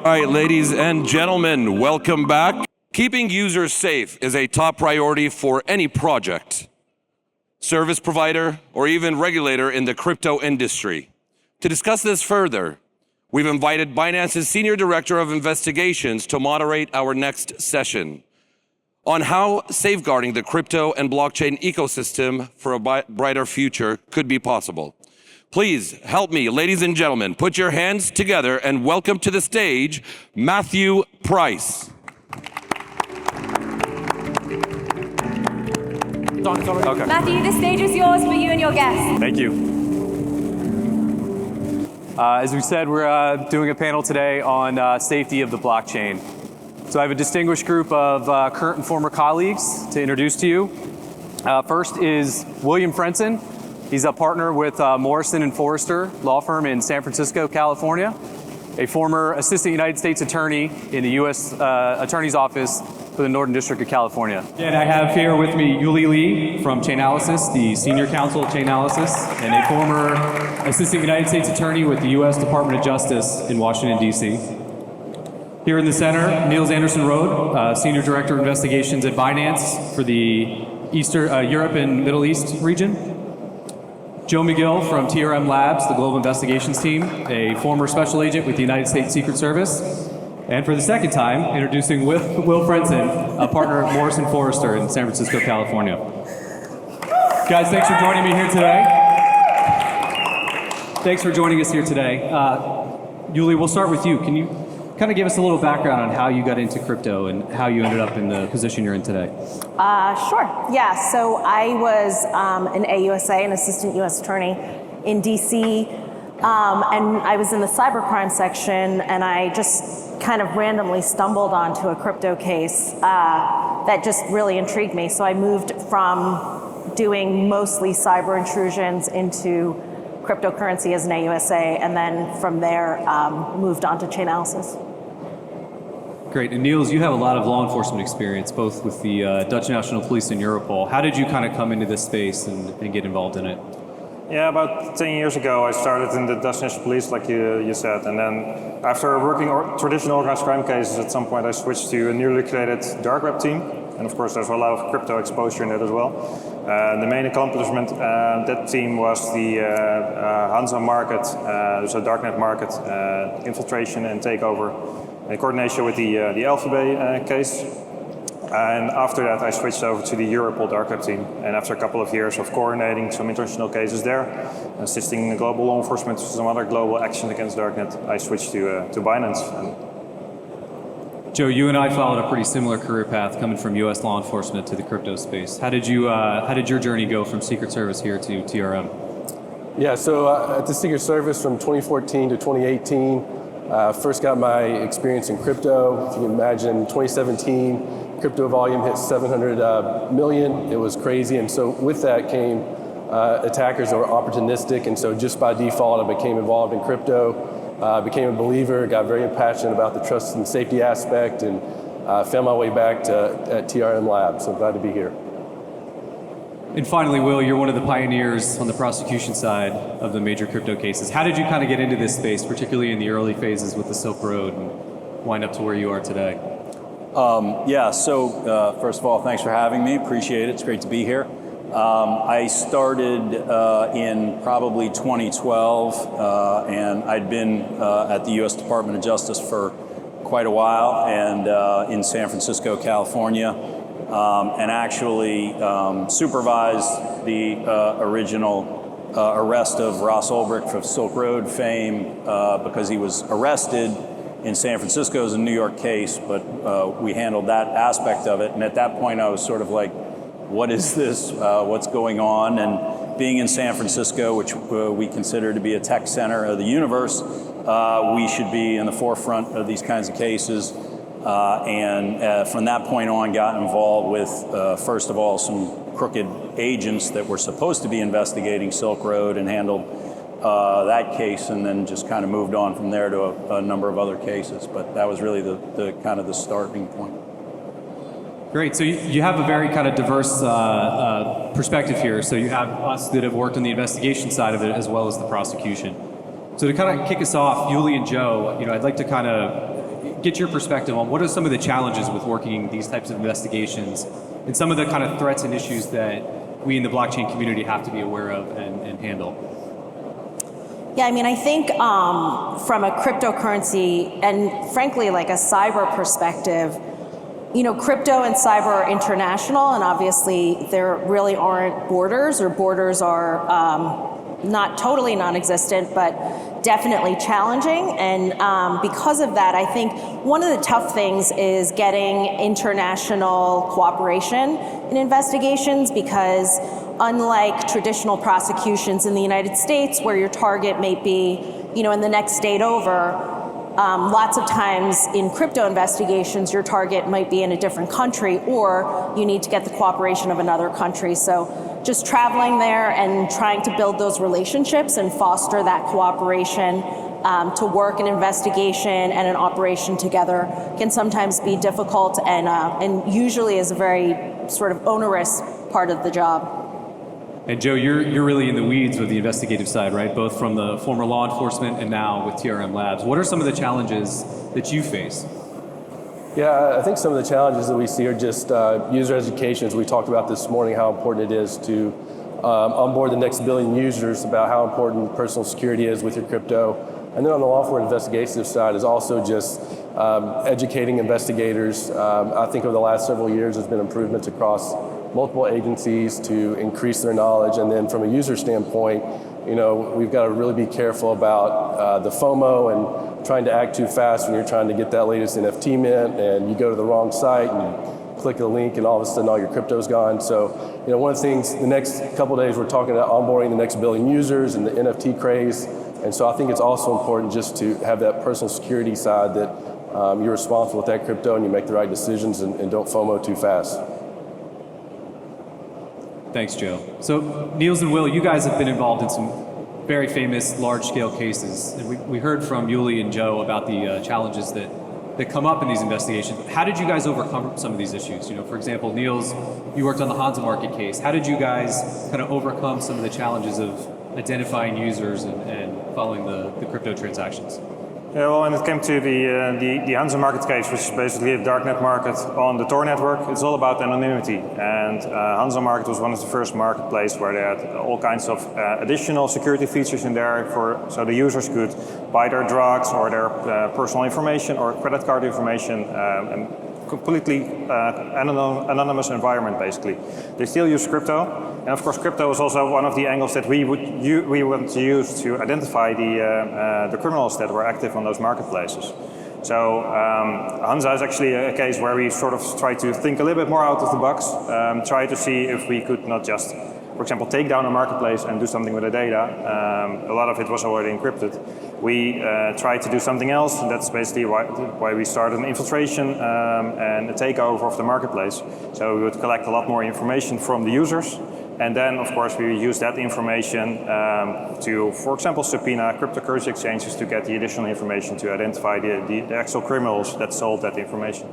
All right, ladies and gentlemen, welcome back. Keeping users safe is a top priority for any project, service provider, or even regulator in the crypto industry. To discuss this further, we've invited Binance's Senior Director of Investigations to moderate our next session on how safeguarding the crypto and blockchain ecosystem for a brighter future could be possible. Please help me, ladies and gentlemen, put your hands together and welcome to the stage, Matthew Price. Okay. Matthew, the stage is yours for you and your guests. Thank you. As we said, we're doing a panel today on safety of the blockchain. So I have a distinguished group of current and former colleagues to introduce to you. First is William Frenson. He's a partner with Morrison & Foerster law firm in San Francisco, California, a former assistant United States attorney in the U.S. Attorney's Office for the Northern District of California. And I have here with me Yuli Lee from Chainalysis, the senior counsel of Chainalysis, and a former assistant United States attorney with the U.S. Department of Justice in Washington, D.C. Here in the center, Niels Anderson-Roed, senior director of investigations at Binance for the Europe and Middle East region. Joe McGill from TRM Labs, the Global Investigations Team, a former special agent with the United States Secret Service. And for the second time, introducing Will Frenson, a partner at Morrison Foerster in San Francisco, California. Guys, thanks for joining me here today. Thanks for joining us here today. Yuli, we'll start with you. Can you kind of give us a little background on how you got into crypto and how you ended up in the position you're in today? Sure. Yeah. So I was an AUSA, an assistant U.S. attorney in D.C., and I was in the cybercrime section, and I just kind of randomly stumbled onto a crypto case that just really intrigued me. So I moved from doing mostly cyber intrusions into cryptocurrency as an AUSA, and then from there moved on to Chainalysis. Great. And Niels, you have a lot of law enforcement experience, both with the Dutch National Police and Europol. How did you kind of come into this space and get involved in it? Yeah, about 10 years ago, I started in the Dutch National Police, like you said, and then after working traditional organized crime cases, at some point I switched to a newly created dark web team, and of course there's a lot of crypto exposure in it as well. The main accomplishment that team was the Hansa market, so darknet market infiltration and takeover, in coordination with the Alphabet case. And after that, I switched over to the Europol dark web team. And after a couple of years of coordinating some international cases there, assisting the global law enforcement with some other global action against darknet, I switched to Binance. Joe, you and I followed a pretty similar career path, coming from U.S. law enforcement to the crypto space. How did your journey go from Secret Service here to TRM? Yeah, so at the Secret Service from 2014 to 2018, first got my experience in crypto. If you can imagine, 2017, crypto volume hit 700 million. It was crazy, and so with that came attackers that were opportunistic, and so just by default, I became involved in crypto, became a believer, got very passionate about the trust and safety aspect, and found my way back at TRM Labs. So glad to be here. And finally, Will, you're one of the pioneers on the prosecution side of the major crypto cases. How did you kind of get into this space, particularly in the early phases with the Silk Road, and wind up to where you are today? First of all, thanks for having me. Appreciate it. It's great to be here. I started in probably 2012, and I'd been at the U.S. Department of Justice for quite a while, and in San Francisco, California, and actually supervised the original arrest of Ross Ulbricht from Silk Road fame because he was arrested in San Francisco as a New York case, but we handled that aspect of it. And at that point, I was sort of like, what is this? What's going on? And being in San Francisco, which we consider to be a tech center of the universe, we should be in the forefront of these kinds of cases. And from that point on, got involved with, first of all, some crooked agents that were supposed to be investigating Silk Road, and handled that case, and then just kind of moved on from there to a number of other cases. But that was really the kind of the starting point. Great. So you have a very kind of diverse perspective here. So you have us that have worked on the investigation side of it as well as the prosecution. So to kind of kick us off, Yuli and Joe, I'd like to kind of get your perspective on what are some of the challenges with working these types of investigations and some of the kind of threats and issues that we in the blockchain community have to be aware of and handle. Yeah, I mean, I think from a cryptocurrency and frankly, like a cyber perspective, you know, crypto and cyber are international, and obviously there really aren't borders, or borders are not totally non-existent, but definitely challenging. And because of that, I think one of the tough things is getting international cooperation in investigations, because unlike traditional prosecutions in the United States, where your target may be, you know, in the next state over, lots of times in crypto investigations, your target might be in a different country, or you need to get the cooperation of another country. So just traveling there and trying to build those relationships and foster that cooperation to work an investigation and an operation together can sometimes be difficult, and usually is a very sort of onerous part of the job. And Joe, you're really in the weeds with the investigative side, right? Both from the former law enforcement and now with TRM Labs. What are some of the challenges that you face? Yeah, I think some of the challenges that we see are just user education, as we talked about this morning, how important it is to onboard the next billion users, about how important personal security is with your crypto. And then on the law enforcement investigative side is also just educating investigators. I think over the last several years there's been improvements across multiple agencies to increase their knowledge. And then from a user standpoint, you know, we've got to really be careful about the FOMO and trying to act too fast when you're trying to get that latest NFT mint, and you go to the wrong site and click a link and all of a sudden all your crypto's gone. So, you know, one of the things, the next couple of days we're talking about onboarding the next billion users and the NFT craze. And so I think it's also important just to have that personal security side, that you're responsible with that crypto and you make the right decisions and don't FOMO too fast. Thanks, Joe. So Niels and Will, you guys have been involved in some very famous large-scale cases. And we heard from Yuli and Joe about the challenges that come up in these investigations. How did you guys overcome some of these issues? You know, for example, Niels, you worked on the Hansa Market case. How did you guys kind of overcome some of the challenges of identifying users and following the crypto transactions? Yeah, well, when it came to the Hansa Market case, which is basically a darknet market on the Tor network, it's all about anonymity. And Hansa Market was one of the first marketplaces where they had all kinds of additional security features in there, so the users could buy their drugs or their personal information or credit card information, and completely anonymous environment, basically. They still use crypto. And of course, crypto is also one of the angles that we want to use to identify the criminals that were active on those marketplaces. So Hansa is actually a case where we sort of try to think a little bit more out of the box, try to see if we could not just, for example, take down a marketplace and do something with the data. A lot of it was already encrypted. We tried to do something else, and that's basically why we started an infiltration and a takeover of the marketplace. So we would collect a lot more information from the users. And then, of course, we use that information to, for example, subpoena cryptocurrency exchanges to get the additional information to identify the actual criminals that sold that information.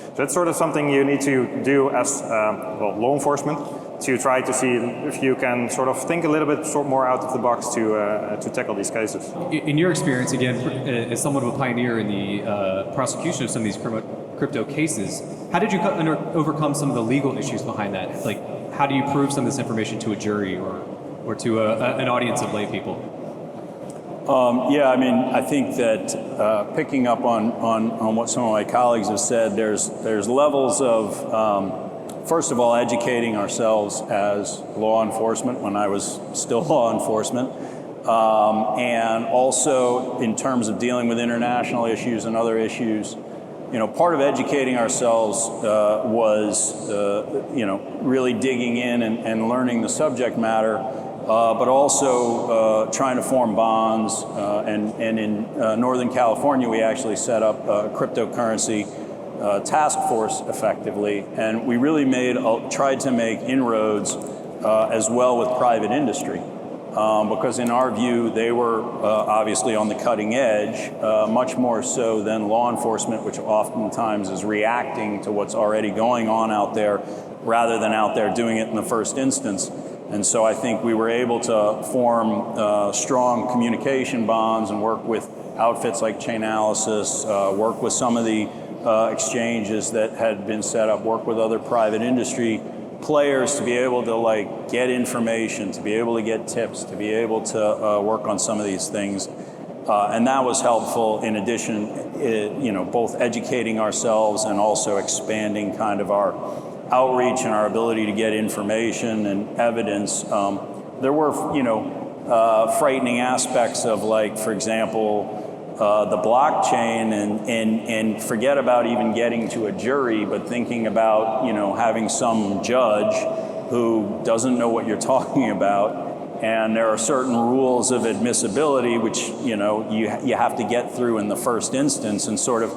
So that's sort of something you need to do as law enforcement, to try to see if you can sort of think a little bit more out of the box to tackle these cases. In your experience, again, as somewhat of a pioneer in the prosecution of some of these crypto cases, how did you overcome some of the legal issues behind that? Like, how do you prove some of this information to a jury or to an audience of lay people? Yeah, I mean, I think that picking up on what some of my colleagues have said, there's levels of, first of all, educating ourselves as law enforcement when I was still law enforcement, and also in terms of dealing with international issues and other issues. You know, part of educating ourselves was, really digging in and learning the subject matter, but also trying to form bonds. And in Northern California, we actually set up a cryptocurrency task force effectively, and we really tried to make inroads as well with private industry. Because in our view, they were obviously on the cutting edge, much more so than law enforcement, which oftentimes is reacting to what's already going on out there, rather than out there doing it in the first instance. And so I think we were able to form strong communication bonds and work with outfits like Chainalysis, work with some of the exchanges that had been set up, work with other private industry players to be able to like get information, to be able to get tips, to be able to work on some of these things. And that was helpful in addition, both educating ourselves and also expanding kind of our outreach and our ability to get information and evidence. There were, frightening aspects of, like, for example, the blockchain and forget about even getting to a jury, but thinking about, having some judge who doesn't know what you're talking about. And there are certain rules of admissibility which, you have to get through in the first instance, and sort of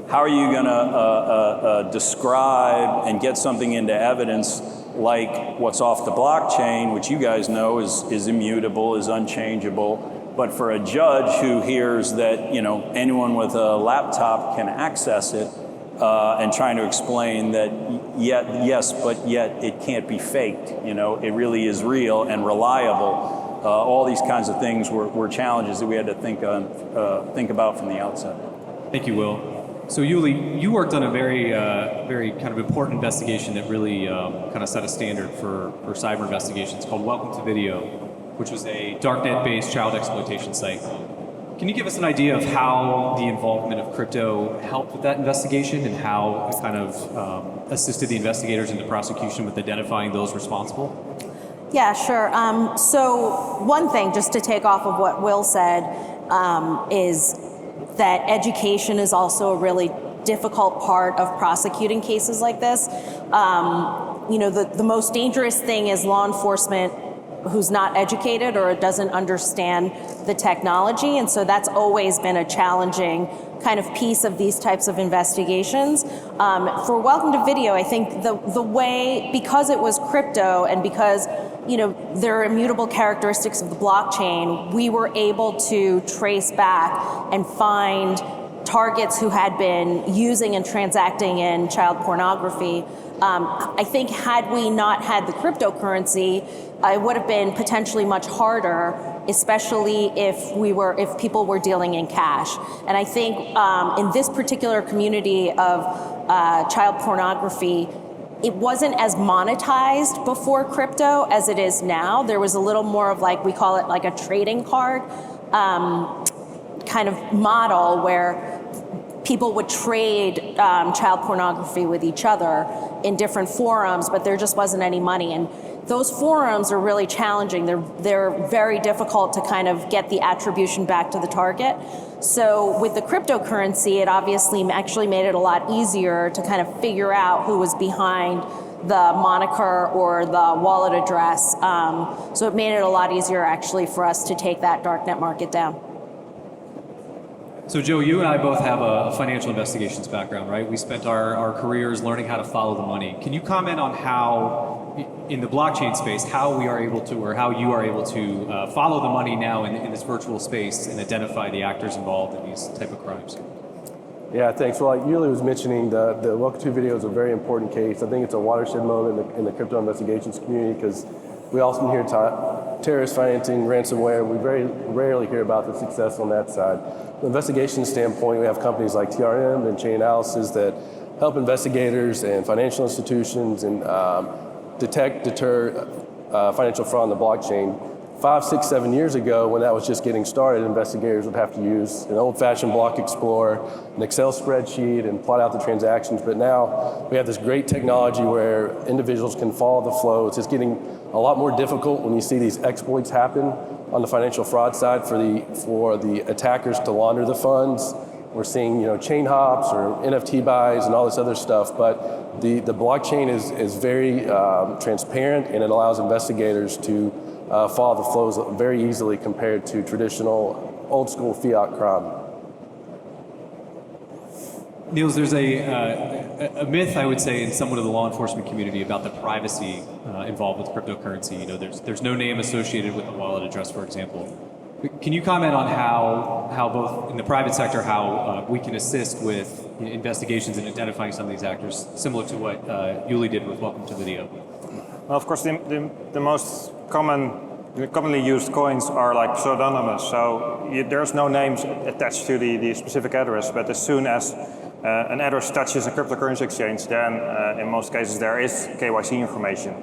how are you going to describe and get something into evidence like what's off the blockchain, which you guys know is immutable, is unchangeable. But for a judge who hears that anyone with a laptop can access it, and trying to explain that yes, but yet it can't be faked. It really is real and reliable. All these kinds of things were challenges that we had to think about from the outset. Thank you, Will. So Yuli, you worked on a very kind of important investigation that really kind of set a standard for cyber investigations called Welcome to Video, which was a darknet-based child exploitation site. Can you give us an idea of how the involvement of crypto helped with that investigation and how it kind of assisted the investigators in the prosecution with identifying those responsible? Yeah, sure. So one thing, just to take off of what Will said, is that education is also a really difficult part of prosecuting cases like this. The most dangerous thing is law enforcement who's not educated or doesn't understand the technology. And so that's always been a challenging kind of piece of these types of investigations. For Welcome to Video, I think the way, because it was crypto and because there are immutable characteristics of the blockchain, we were able to trace back and find targets who had been using and transacting in child pornography. I think had we not had the cryptocurrency, it would have been potentially much harder, especially if people were dealing in cash. And I think in this particular community of child pornography, it wasn't as monetized before crypto as it is now. There was a little more of, like, we call it like a trading card kind of model where people would trade child pornography with each other in different forums, but there just wasn't any money. And those forums are really challenging. They're very difficult to kind of get the attribution back to the target. So with the cryptocurrency, it obviously actually made it a lot easier to kind of figure out who was behind the moniker or the wallet address. So it made it a lot easier actually for us to take that darknet market down. So Joe, you and I both have a financial investigations background, right? We spent our careers learning how to follow the money. Can you comment on how, in the blockchain space, how we are able to, or how you are able to follow the money now in this virtual space and identify the actors involved in these type of crimes? Yeah, thanks. Well, like Yuli was mentioning, the Welcome to Video is a very important case. I think it's a watershed moment in the crypto investigations community because we often hear terrorist financing, ransomware. We very rarely hear about the success on that side. From an investigation standpoint, we have companies like TRM and Chainalysis that help investigators and financial institutions and deter financial fraud on the blockchain. 5, 6, 7 years ago, when that was just getting started, investigators would have to use an old-fashioned block explorer, an Excel spreadsheet, and plot out the transactions. But now we have this great technology where individuals can follow the flow. It's just getting a lot more difficult when you see these exploits happen on the financial fraud side for the attackers to launder the funds. We're seeing chain hops or NFT buys and all this other stuff, but the blockchain is very transparent, and it allows investigators to follow the flows very easily compared to traditional old school fiat crime. Niels, there's a myth, I would say, in somewhat of the law enforcement community about the privacy involved with cryptocurrency. There's no name associated with the wallet address, for example. Can you comment on how both in the private sector, how we can assist with investigations and identifying some of these actors, similar to what Yuli did with Welcome to Video? Well, of course, the most common commonly used coins are like pseudonymous, so there's no names attached to the specific address, but as soon as an address touches a cryptocurrency exchange, then in most cases there is KYC information.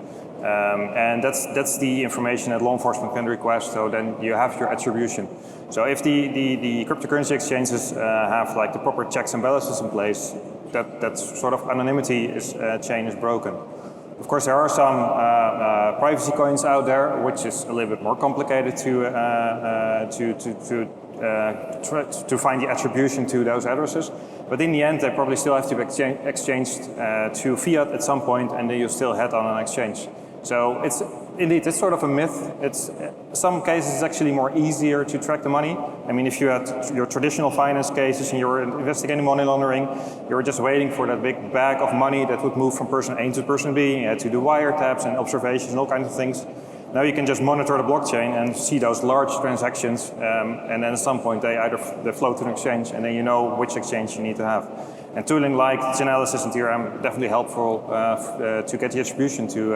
And that's the information that law enforcement can request, so then you have your attribution. So if the cryptocurrency exchanges have like the proper checks and balances in place, that sort of anonymity chain is broken. Of course, there are some privacy coins out there, which is a little bit more complicated to find the attribution to those addresses. But in the end, they probably still have to be exchanged to fiat at some point, and then you still head on an exchange. So it's sort of a myth. It's some cases it's actually more easier to track the money. I mean, if you had your traditional finance cases and you were investigating money laundering, you were just waiting for that big bag of money that would move from person A to person B. You had to do wiretaps and observations and all kinds of things. Now you can just monitor the blockchain and see those large transactions, and then at some point they flow to an exchange, and then you know which exchange you need to have. And tooling like Chainalysis and TRM definitely helpful to get the attribution to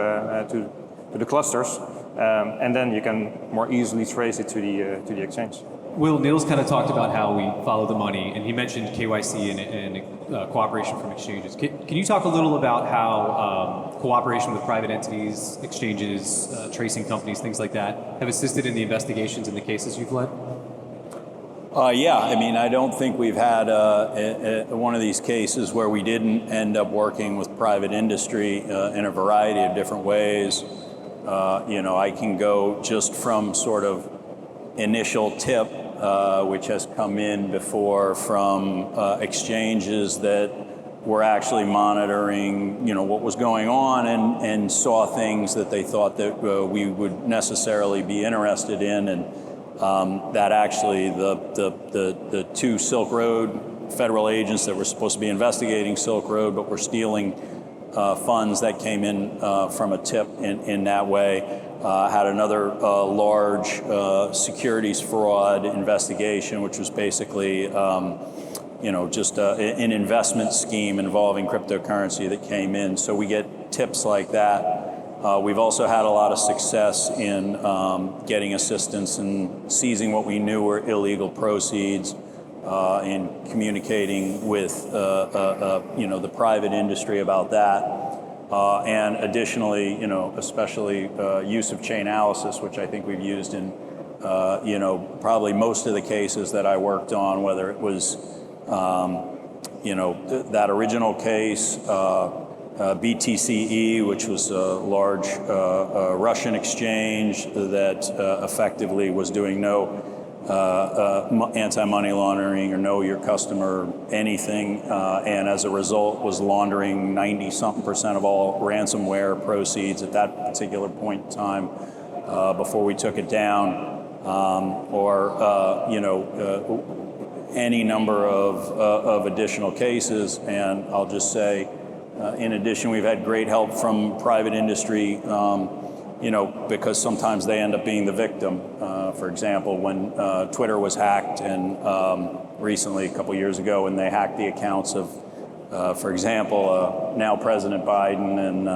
the clusters, and then you can more easily trace it to the exchange. Will, Niels kind of talked about how we follow the money, and he mentioned KYC and cooperation from exchanges. Can you talk a little about how cooperation with private entities, exchanges, tracing companies, things like that, have assisted in the investigations in the cases you've led? Yeah, I mean, I don't think we've had one of these cases where we didn't end up working with private industry in a variety of different ways. I can go just from sort of initial tip, which has come in before from exchanges that were actually monitoring, what was going on and saw things that they thought that we would necessarily be interested in, and that actually the two Silk Road federal agents that were supposed to be investigating Silk Road but were stealing funds that came in from a tip in that way. Had another large securities fraud investigation, which was basically just an investment scheme involving cryptocurrency that came in. So we get tips like that. We've also had a lot of success in getting assistance in seizing what we knew were illegal proceeds, in communicating with the private industry about that. And additionally, especially use of Chainalysis, which I think we've used in, probably most of the cases that I worked on, whether it was, that original case, BTCE, which was a large Russian exchange that effectively was doing no anti-money laundering or know your customer anything, and as a result was laundering 90-something% of all ransomware proceeds at that particular point in time before we took it down, any number of additional cases. And I'll just say, in addition, we've had great help from private industry, because sometimes they end up being the victim. For example, when Twitter was hacked, and recently, a couple years ago, when they hacked the accounts of, for example, now President Biden and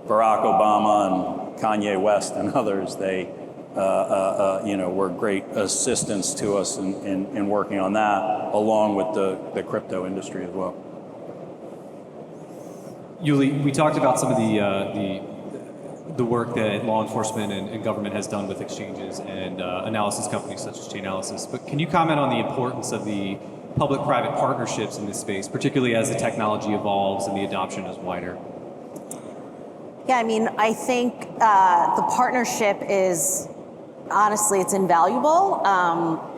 Barack Obama and Kanye West and others, they were great assistance to us in working on that, along with the crypto industry as well. Yuli, we talked about some of the work that law enforcement and government has done with exchanges and analysis companies such as Chainalysis, but can you comment on the importance of the public-private partnerships in this space, particularly as the technology evolves and the adoption is wider? Yeah, I mean, I think the partnership is, honestly, it's invaluable,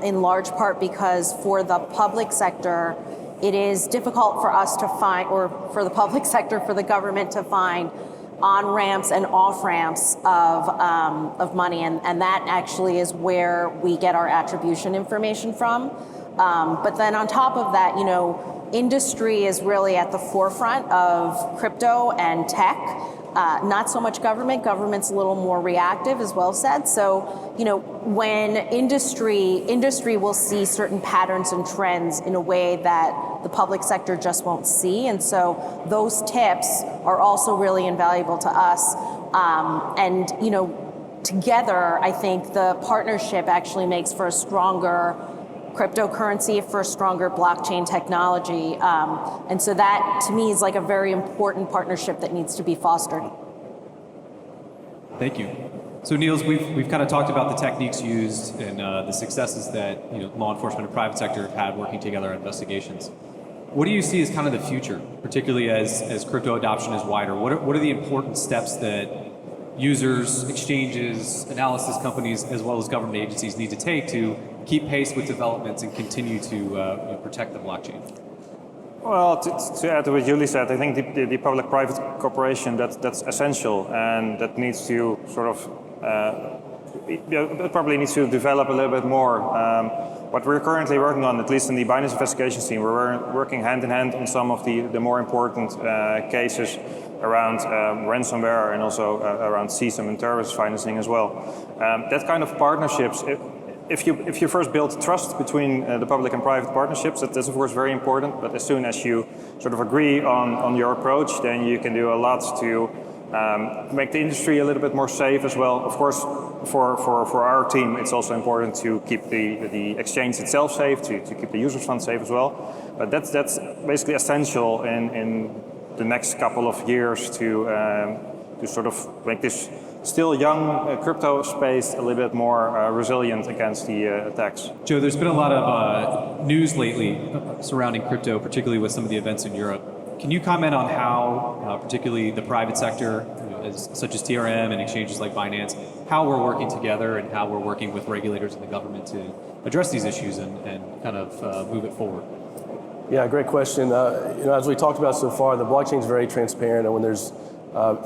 in large part because for the public sector, it is difficult for us to find, or for the public sector, for the government to find on-ramps and off-ramps of money, and that actually is where we get our attribution information from. But then on top of that, industry is really at the forefront of crypto and tech. Not so much government. Government's a little more reactive, as well said. So, when industry will see certain patterns and trends in a way that the public sector just won't see. And so those tips are also really invaluable to us. And, together, I think the partnership actually makes for a stronger cryptocurrency, for a stronger blockchain technology. And so that, to me, is like a very important partnership that needs to be fostered. Thank you. So Niels, we've kind of talked about the techniques used and the successes that law enforcement and private sector have had working together on investigations. What do you see as kind of the future, particularly as crypto adoption is wider? What are the important steps that users, exchanges, analysis companies, as well as government agencies need to take to keep pace with developments and continue to protect the blockchain? Well, to add to what Julie said, I think the public-private cooperation, that's essential, and that needs to sort of, it probably needs to develop a little bit more. What we're currently working on, at least in the Binance investigations team, we're working hand in hand on some of the more important cases around ransomware and also around CSAM and terrorist financing as well. That kind of partnerships, if you first build trust between the public and private partnerships, that's of course very important, but as soon as you sort of agree on your approach, then you can do a lot to make the industry a little bit more safe as well. Of course, for our team, it's also important to keep the exchange itself safe, to keep the users' funds safe as well. But that's basically essential in the next couple of years to sort of make this still young crypto space a little bit more resilient against the attacks. Joe, there's been a lot of news lately surrounding crypto, particularly with some of the events in Europe. Can you comment on how, particularly the private sector, such as TRM and exchanges like Binance, how we're working together and how we're working with regulators and the government to address these issues and kind of move it forward? Yeah, great question. As we talked about so far, the blockchain is very transparent, and when there's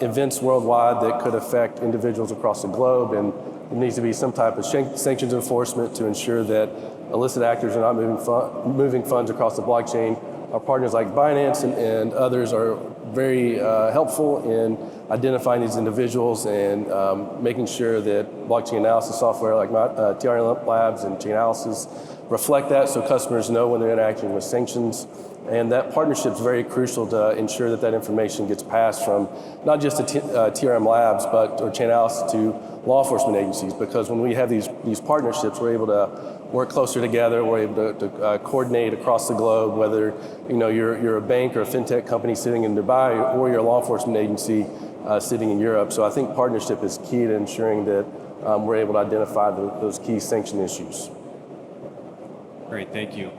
events worldwide that could affect individuals across the globe, and there needs to be some type of sanctions enforcement to ensure that illicit actors are not moving funds across the blockchain. Our partners like Binance and others are very helpful in identifying these individuals and making sure that blockchain analysis software like TRM Labs and Chainalysis reflect that so customers know when they're interacting with sanctions. And that partnership is very crucial to ensure that information gets passed from not just the TRM Labs or Chainalysis to law enforcement agencies, because when we have these partnerships, we're able to work closer together. We're able to coordinate across the globe, whether you're a bank or a fintech company sitting in Dubai or you're a law enforcement agency sitting in Europe. So I think partnership is key to ensuring that we're able to identify those key sanction issues. Great, thank you.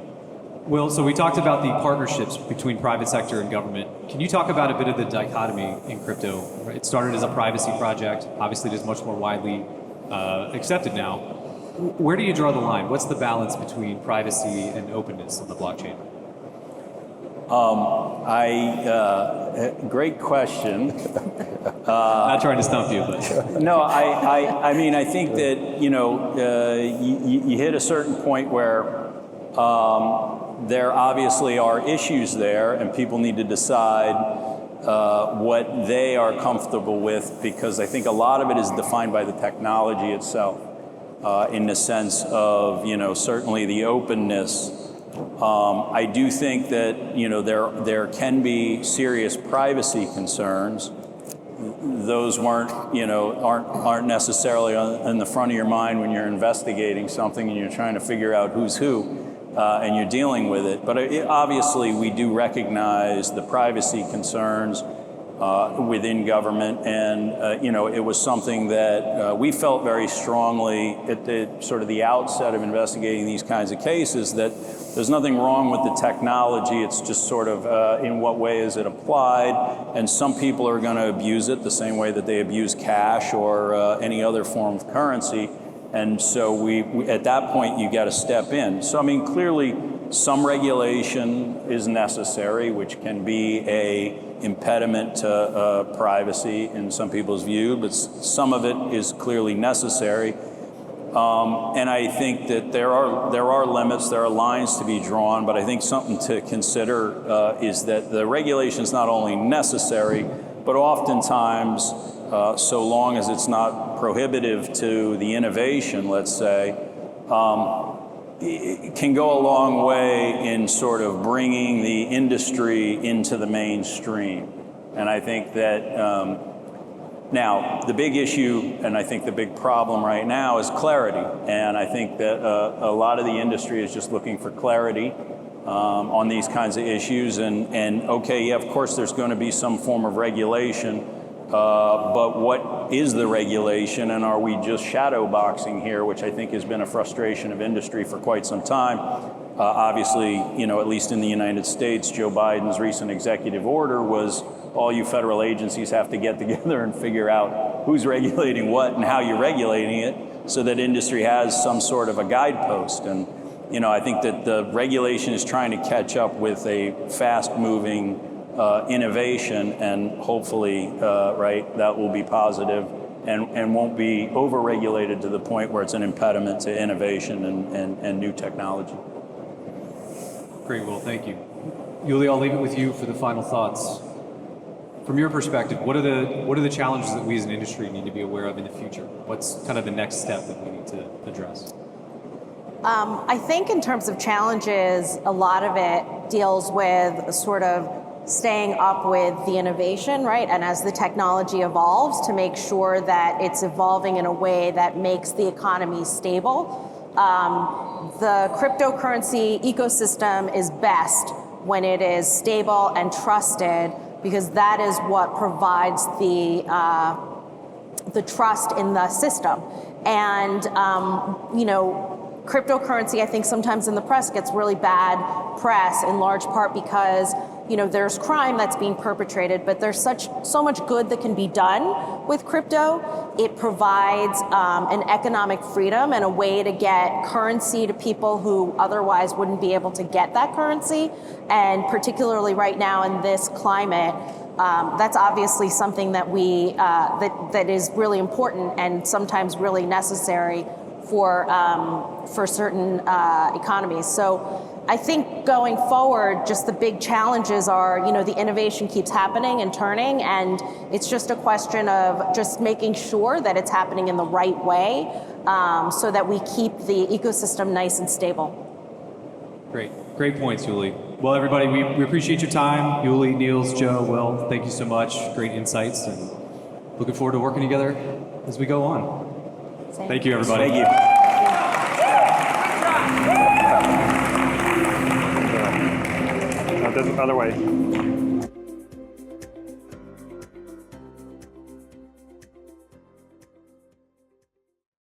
Will, so we talked about the partnerships between private sector and government. Can you talk about a bit of the dichotomy in crypto? It started as a privacy project. Obviously, it is much more widely accepted now. Where do you draw the line? What's the balance between privacy and openness of the blockchain? Great question. Not trying to stump you, but no, I mean, I think that you hit a certain point where there obviously are issues there, and people need to decide what they are comfortable with, because I think a lot of it is defined by the technology itself. In the sense of, certainly the openness. I do think that, there can be serious privacy concerns. Those aren't necessarily in the front of your mind when you're investigating something and you're trying to figure out who's who and you're dealing with it. But obviously we do recognize the privacy concerns within government, and it was something that we felt very strongly at the outset of investigating these kinds of cases, that there's nothing wrong with the technology. It's just sort of in what way is it applied, and some people are going to abuse it the same way that they abuse cash or any other form of currency. And so we at that point you got to step in. So I mean, clearly some regulation is necessary, which can be a impediment to privacy in some people's view, but some of it is clearly necessary. And I think that there are limits, there are lines to be drawn, but I think something to consider is that the regulation is not only necessary, but oftentimes, so long as it's not prohibitive to the innovation, let's say, it can go a long way in sort of bringing the industry into the mainstream. And I think that Now, the big issue, and I think the big problem right now, is clarity. And I think that a lot of the industry is just looking for clarity on these kinds of issues. And okay, yeah, of course there's going to be some form of regulation, but what is the regulation, and are we just shadow boxing here, which I think has been a frustration of industry for quite some time. Obviously, at least in the United States, Joe Biden's recent executive order was all you federal agencies have to get together and figure out who's regulating what and how you're regulating it, so that industry has some sort of a guidepost. And I think that the regulation is trying to catch up with a fast-moving innovation, and hopefully, that will be positive and won't be over-regulated to the point where it's an impediment to innovation and new technology. Great, Will, thank you. Yuli, I'll leave it with you for the final thoughts. From your perspective, what are the challenges that we as an industry need to be aware of in the future? What's kind of the next step that we need to address? I think in terms of challenges, a lot of it deals with sort of staying up with the innovation, right? And as the technology evolves, to make sure that it's evolving in a way that makes the economy stable. The cryptocurrency ecosystem is best when it is stable and trusted, because that is what provides the trust in the system. And cryptocurrency, I think sometimes in the press gets really bad press, in large part because there's crime that's being perpetrated, but there's so much good that can be done with crypto. It provides an economic freedom and a way to get currency to people who otherwise wouldn't be able to get that currency. And particularly right now in this climate, that's obviously something that that is really important and sometimes really necessary for certain economies. So I think going forward, just the big challenges are, the innovation keeps happening and turning, and it's just a question of just making sure that it's happening in the right way, so that we keep the ecosystem nice and stable. Great points, Yuli. Well, everybody, we appreciate your time. Yuli, Niels, Joe, Will, thank you so much. Great insights, and looking forward to working together as we go on. Thank you, everybody. Thank you. The other way.